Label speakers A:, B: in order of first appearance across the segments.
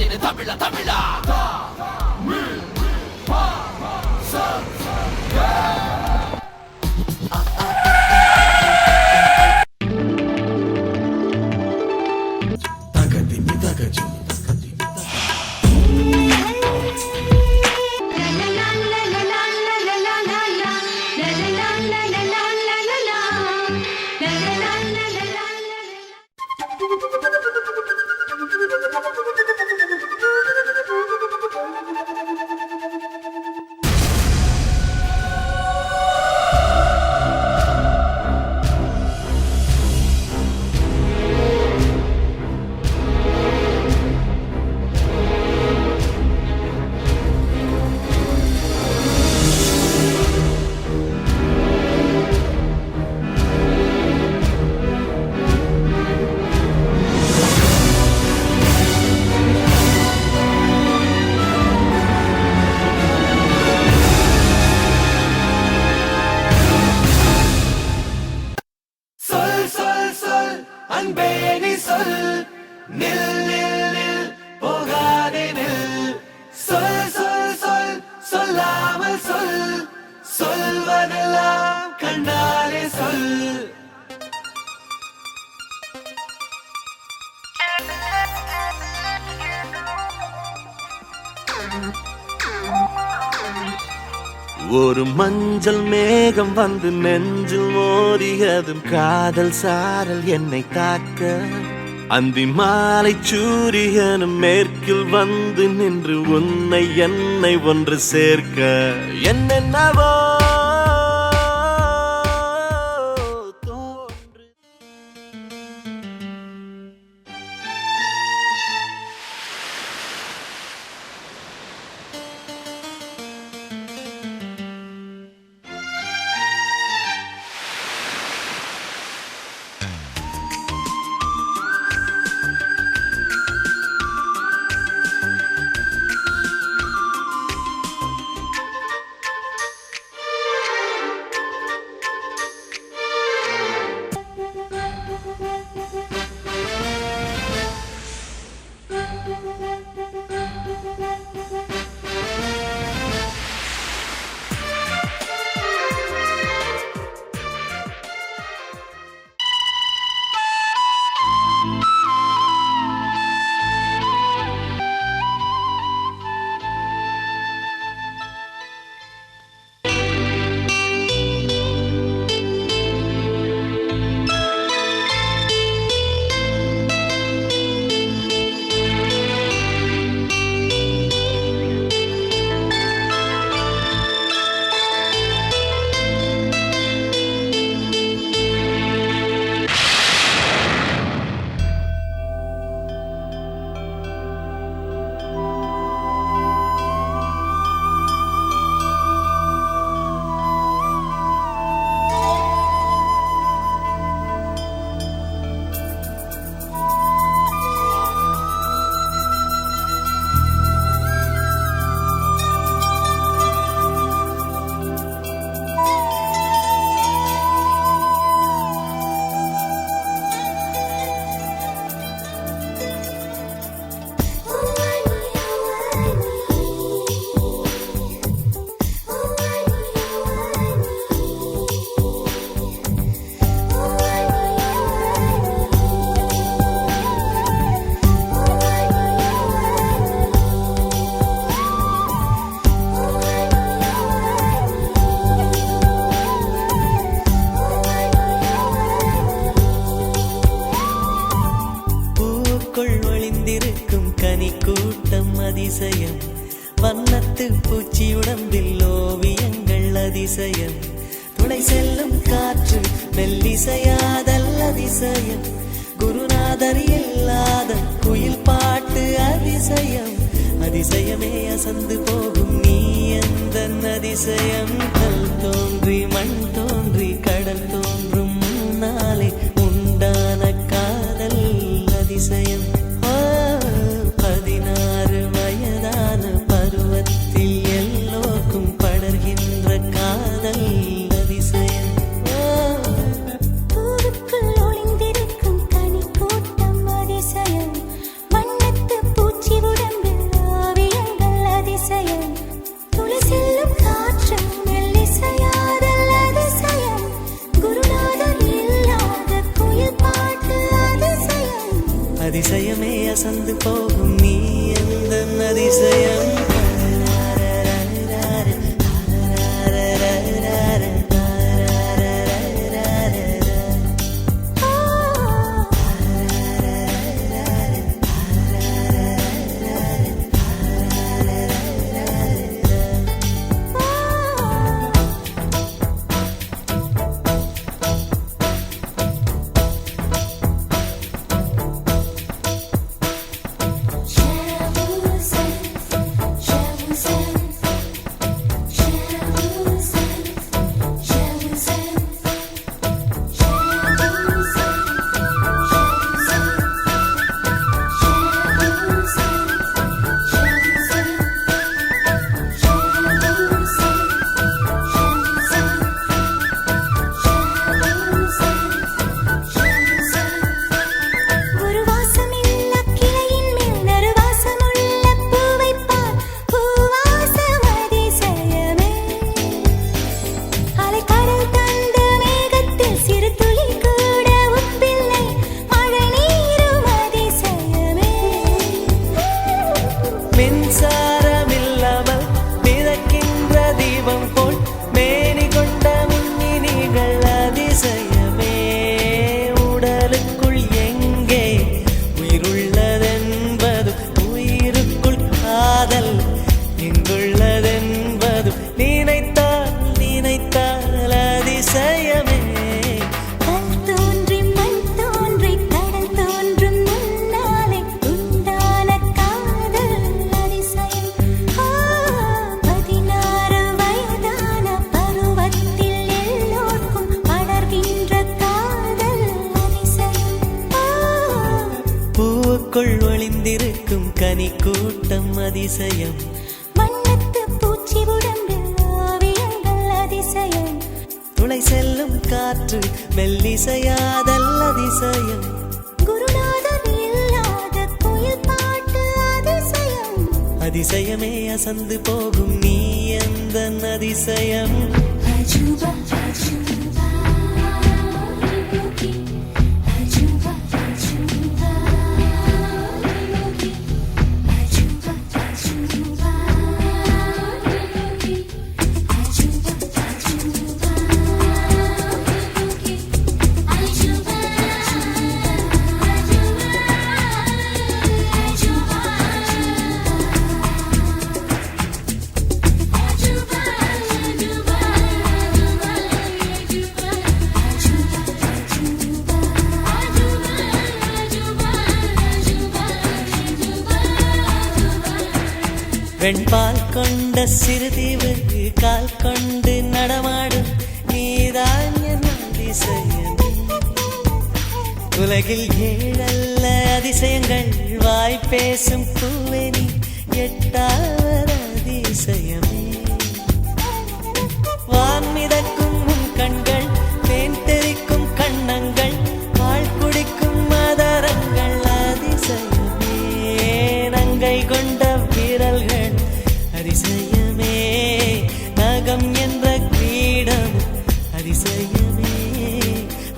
A: வந்திரு தமிழா தமிழா
B: ஒரு மஞ்சள் மேகம் வந்து நெஞ்சில் மோதியதும் காதல் சாரல் என்னை தாக்க அந்தி மாலை சூரியனும் மேற்கில் வந்து நின்று உன்னை என்னை ஒன்று சேர்க்க என்னென்னவோ
C: அதிசயம் வண்ணத்து பூச்சி உடம்பில் ஓவியங்கள் அதிசயம் துணை செல்லும் காற்று மெல்லிசையாதல் அதிசயம் குருநாதர் இல்லாத குயில் பாட்டு அதிசயம் அதிசயமே அசந்து போகும் நீ எந்த அதிசயம் கல் தோன்றி மண் தோன்றி கடல் தோன்றும் முன்னாலே உண்டான காதல் அதிசயம் 16 வயதான பருவத்தில் எல்லோருக்கும் படர்கின்ற காதல் அதிசயம்
D: பூவுக்குள் ஒளிந்திருக்கும் கனி கூட்டம் அதிசயம் வண்ணத்து பூச்சி உடம்பு
C: அதிசயமே அசந்து போகும் நீ எந்த அதிசயம் ஒளிந்திருக்கும் கனி கூட்டம் அதிசயம்
A: வண்ணத்து பூச்சி உடம்பில் ஓவியங்கள் அதிசயம்
C: துளை செல்லும் காற்று மெல்லிசையாதல் அதிசயம்
A: குருநாதர் இல்லாத குயில் பாட்டு அதிசயம்
C: அதிசயமே அசந்து போகும் நீ எந்த அதிசயம்
A: அஜூபா அஜூபா
C: வெண்பால் கொண்ட சிறுதீவு கால் கொண்டு நடமாடும் நீதான் என் அதிசயம் உலகில் ஏழல்ல அதிசயங்கள் வாய் பேசும் பூவெனி எட்டாவது அதிசயமே வான் மிதக்கும் உன் கண்கள் தேன் தெறிக்கும் கண்ணங்கள் வாழ் குடிக்கும் மதரங்கள் அதிசயமே நங்கை கொண்ட விரல்கள் அதிசயமே நகம் என்ற கிரீடம் அதிசயமே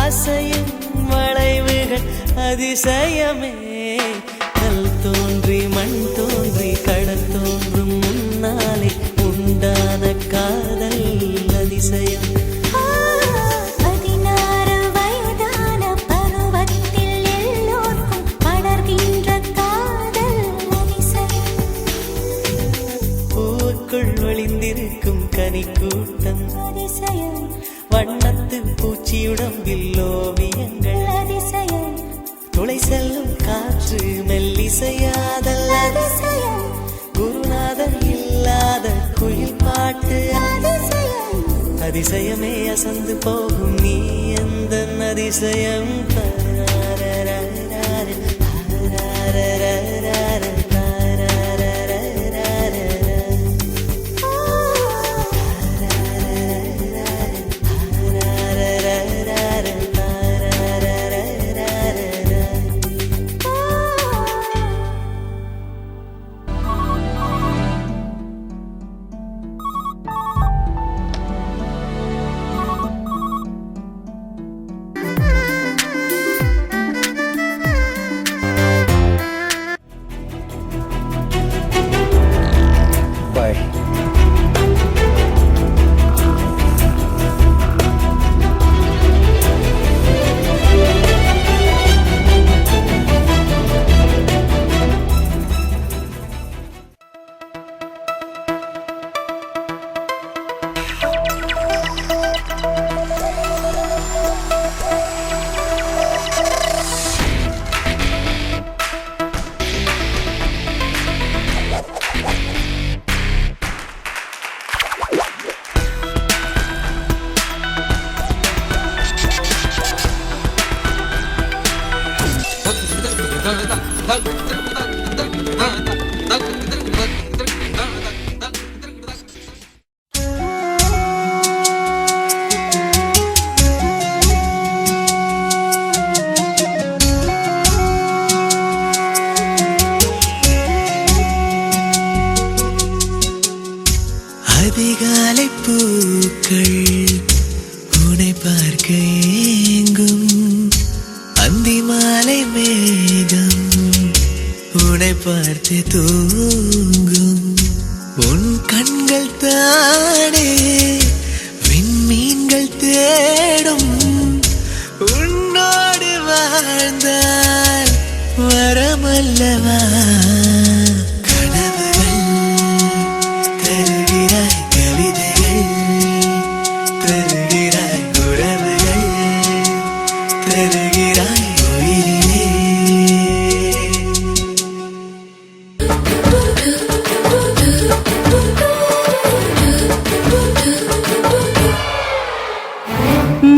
C: அசையும் வளைவுகள் அதிசயமே கல் தோன்றி மண் தோன்றி கடல் தோன்றும் முன்னாலே உண்டான காதல் அதிசயம் ஒளிந்திருக்கும் கனி கூட்டம்
A: அதிசயம்
C: வண்ணத்து பூச்சியுடம்பில் ஓவியங்கள்
A: அதிசயம்
C: துளை செல்லும் காற்று மெல்லிசையாதல்
A: அதிசயம்
C: குருநாதர் இல்லாத குயில் பாட்டு
A: அதிசயம்
C: அதிசயமே அசந்து போகும் நீ எந்த அதிசயம் அதிகாலை பூக்கள் உன்னை பார்க்க ஏங்கும், அந்தி மாலை மேகம் உன்னை பார்த்து தூங்கும். உன் கண்கள் தானே விண்மீன்கள் தேடும், உன்னோடு வாழ்ந்தால் வரமல்லவா.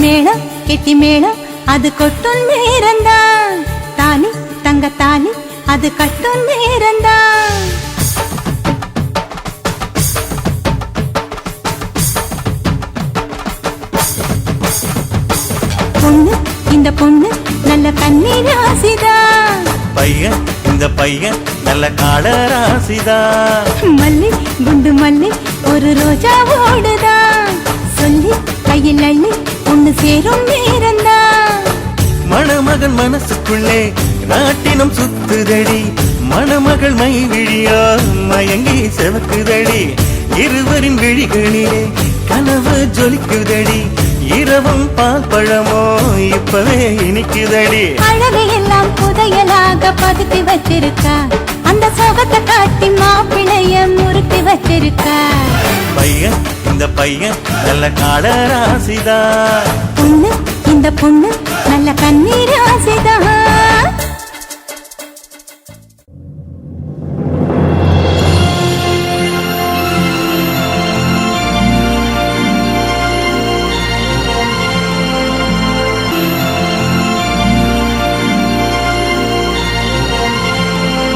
A: மேளம் கெட்டி மேளம் அது கொட்டும் நேரந்தான், தாலி தங்க தாலி அது கட்டும் நேரந்தான். பொண்ணு இந்த பொண்ணு நல்ல கன்னி ராசிதான்,
C: பையன் இந்த பையன் நல்ல காட ராசிதான்.
A: மல்லி குண்டு மல்லி ஒரு ரோஜா ஓடுதான், சொல்லி கையில் அள்ளி ஒண்ணு சேரும் நேரந்தான்.
C: மணமகன் மனசுக்குள்ளே நாட்டினம் சுத்துதடி, மணமகள் மை விழியா மயங்கி செவக்குதடி. இருவரின் விழிகளிலே கனவு ஜொலிக்குதடி, இரவும் பால் பழமோ இப்பவே இனிக்குதடி.
A: அழகையெல்லாம் புதையலாக பதுக்கி வச்சிருக்கா, அந்த சோகத்தை காட்டி மாப்பிளைய முறுக்கி வச்சிருக்கா.
C: பையன் இந்த பையன் நல்ல காட ராசிதான்,
A: பொண்ணு இந்த பொண்ணு நல்ல கண்ணீர் ராசிதான்.